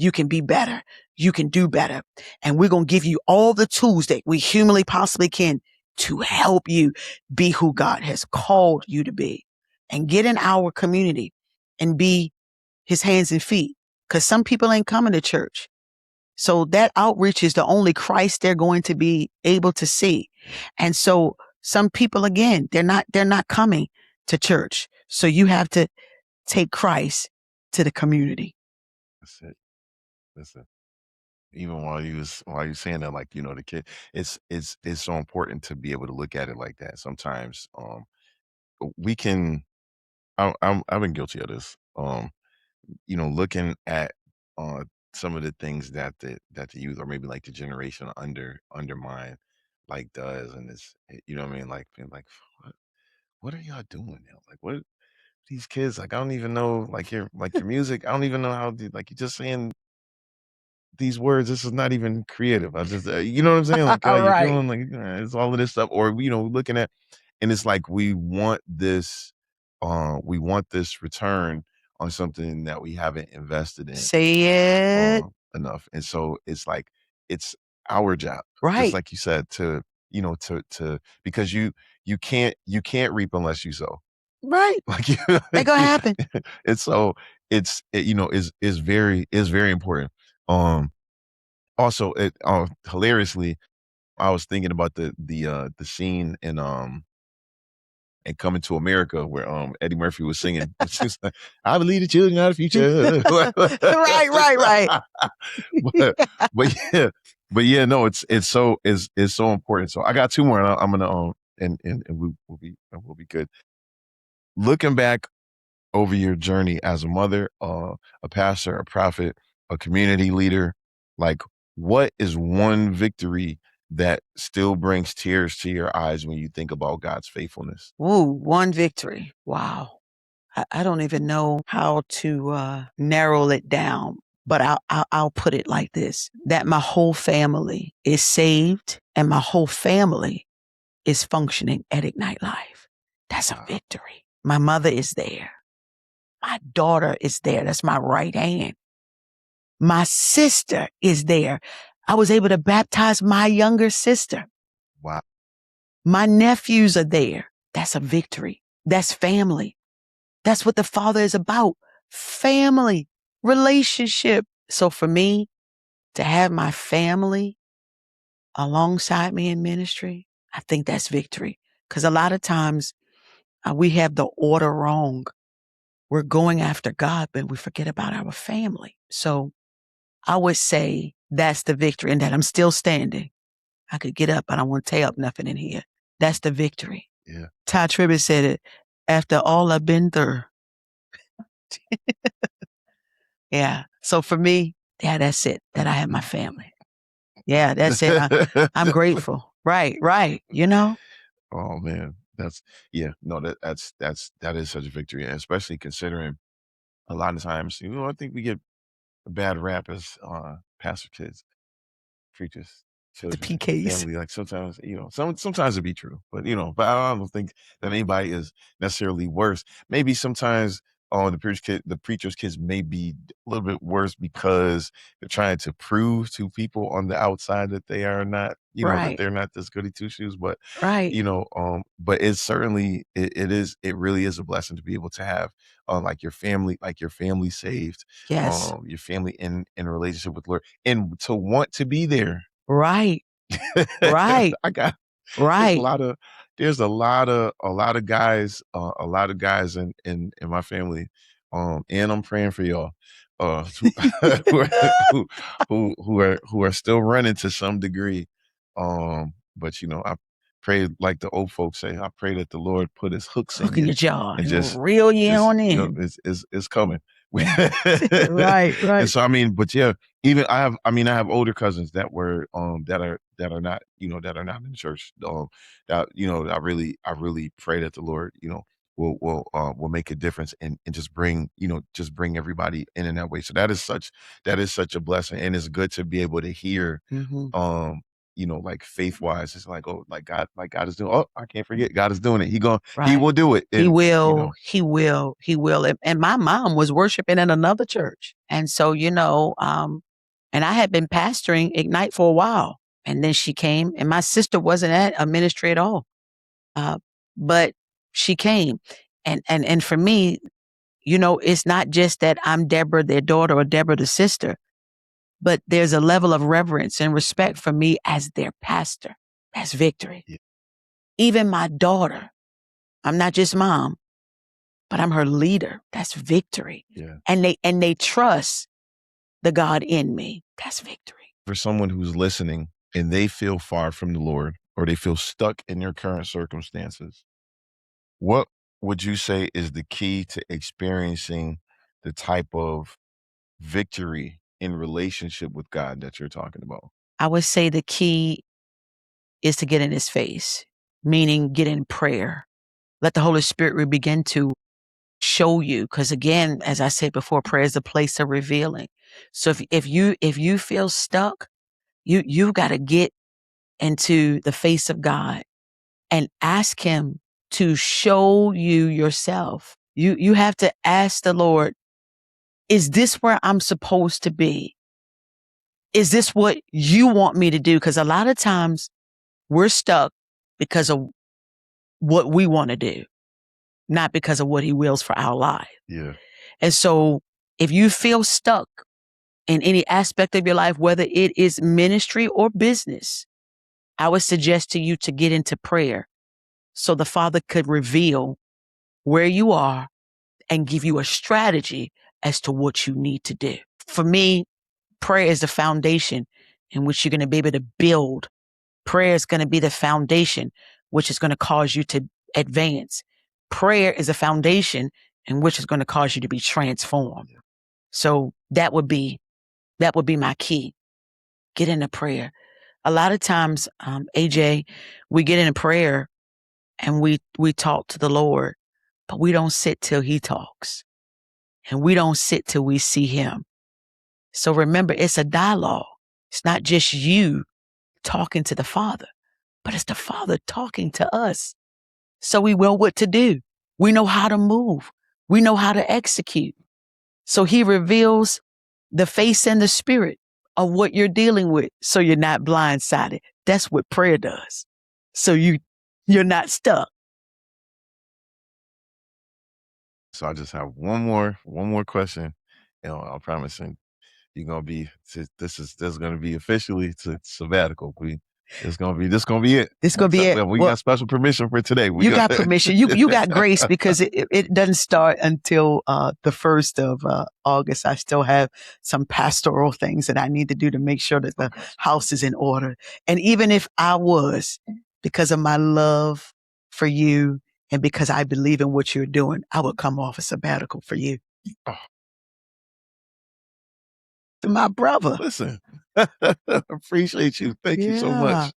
You can be better. You can do better. And we're going to give you all the tools that we humanly possibly can to help you be who God has called you to be, and get in our community and be his hands and feet. Because some people ain't coming to church. So that outreach is the only Christ they're going to be able to see. And so some people, again, they're not coming to church. So you have to take Christ to the community. That's it. That's it. Even while you saying that, like, the kid, it's so important to be able to look at it like that. Sometimes we can I've been guilty of this. Looking at some of the things that the youth, or maybe like the generation under mine, like, does, and it's, you know what I mean, like, being like, what are y'all doing now? Like, what these kids, like, I don't even know, like your music, I don't even know how to, like, you're just saying these words, this is not even creative. I just, you know what I'm saying? Like, All you're right. doing, like, it's all of this stuff, or, looking at, and it's like, we want this return on something that we haven't invested in Say it. enough. And so it's like, it's our job, just Right. like you said, to, because you can't reap unless you sow. Right. Like, That gonna happen. and so is very important. Um, Also, hilariously, I was thinking about the scene in Coming to America, where Eddie Murphy was singing. It's just like, I believe the children are the future. Right. but but yeah, no, it's so important. So I got two more, and I'm gonna and we'll be good. Looking back over your journey as a mother, a pastor, a prophet, a community leader, like, what is one victory that still brings tears to your eyes when you think about God's faithfulness? Ooh, one victory. Wow. I don't even know how to narrow it down, but I'll put it like this: that my whole family is saved and my whole family is functioning at Ignite Life. That's a Wow. victory. My mother is there. My daughter is there. That's my right hand. My sister is there. I was able to baptize my younger sister. Wow. My nephews are there. That's a victory. That's family. That's what the Father is about. Family, relationship. So for me to have my family alongside me in ministry, I think that's victory. Because a lot of times we have the order wrong. We're going after God, but we forget about our family. So I would say that's the victory, and that I'm still standing. I could get up, but I don't want to tear up nothing in here. That's the victory. Yeah. Ty Tribbett said it, after all I've been through. Yeah. So for me, yeah, that's it, that I have my family. Yeah, that's it. I'm grateful. Right. Oh man, yeah, no, that is such a victory, and especially considering a lot of times, I think we get a bad rap as pastor kids, preachers, The children, PKs. family. Like, sometimes, sometimes it be true, but I don't think that anybody is necessarily worse. Maybe sometimes the preacher's kids may be a little bit worse because they're trying to prove to people on the outside that they are not, that Right. they're not this goody two shoes. But Right. but it's certainly, it really is a blessing to be able to have like your family saved, Yes. your family in a relationship with the Lord, and to want to be there. Right. Right. I got there's a Right. lot of there's a lot of guys, in my family, and I'm praying for y'all, who who who are still running to some degree, but I pray, like the old folks say, I pray that the Lord put his hooks in Hook in you, your jaw and and reel you on in. it's coming. Right. And so, I mean, but yeah, even I have older cousins that are not, that are not in church, that, I really pray that the Lord, will make a difference, and just bring everybody in that way. So that is such a blessing, and it's good to be able to hear Mhm. um you know, like faith wise, it's like, oh, like God is doing. Oh, I can't forget, God is doing it. He Right. will do it. He And you will, know, he will, he will. And my mom was worshiping in another church. And so, and I had been pastoring Ignite for a while. And then she came, and my sister wasn't at a ministry at all. But she came. And for me, it's not just that I'm Deborah, their daughter, or Deborah, the sister, but there's a level of reverence and respect for me as their pastor. That's victory. Yeah. Even my daughter, I'm not just mom, but I'm her leader. That's victory. Yeah. And they trust the God in me. That's victory. For someone who's listening and they feel far from the Lord or they feel stuck in their current circumstances, what would you say is the key to experiencing the type of victory in relationship with God that you're talking about? I would say the key is to get in his face, meaning get in prayer. Let the Holy Spirit begin to show you. Because again, as I said before, prayer is a place of revealing. So if you feel stuck, you got to get into the face of God and ask him to show you yourself. You have to ask the Lord, is this where I'm supposed to be? Is this what you want me to do? Because a lot of times we're stuck because of what we want to do, not because of what he wills for our life. Yeah. And so if you feel stuck in any aspect of your life, whether it is ministry or business, I would suggest to you to get into prayer so the Father could reveal where you are and give you a strategy as to what you need to do. For me, prayer is the foundation in which you're going to be able to build. Prayer is going to be the foundation which is going to cause you to advance. Prayer is a foundation in which is going to cause you to be transformed. So that would be my key. Get into prayer. A lot of times, AJ, we get into prayer and we talk to the Lord, but we don't sit till he talks, and we don't sit till we see him. So remember, it's a dialogue. It's not just you talking to the Father, but it's the Father talking to us. So we know what to do. We know how to move. We know how to execute. So he reveals the face and the spirit of what you're dealing with, so you're not blindsided. That's what prayer does. So you're not stuck. So I just have one more question. I'm promising you're gonna be this is gonna be officially to sabbatical. This gonna be it. This gonna be it. Well, we Well, got special permission for today. You got permission. You got grace, because it doesn't start until the 1st of August. I still have some pastoral things that I need to do to make sure that the house is in order. And even if I was, because of my love for you and because I believe in what you're doing, I would come off a sabbatical for you. Oh. To my brother. Listen, appreciate you. Thank you so much.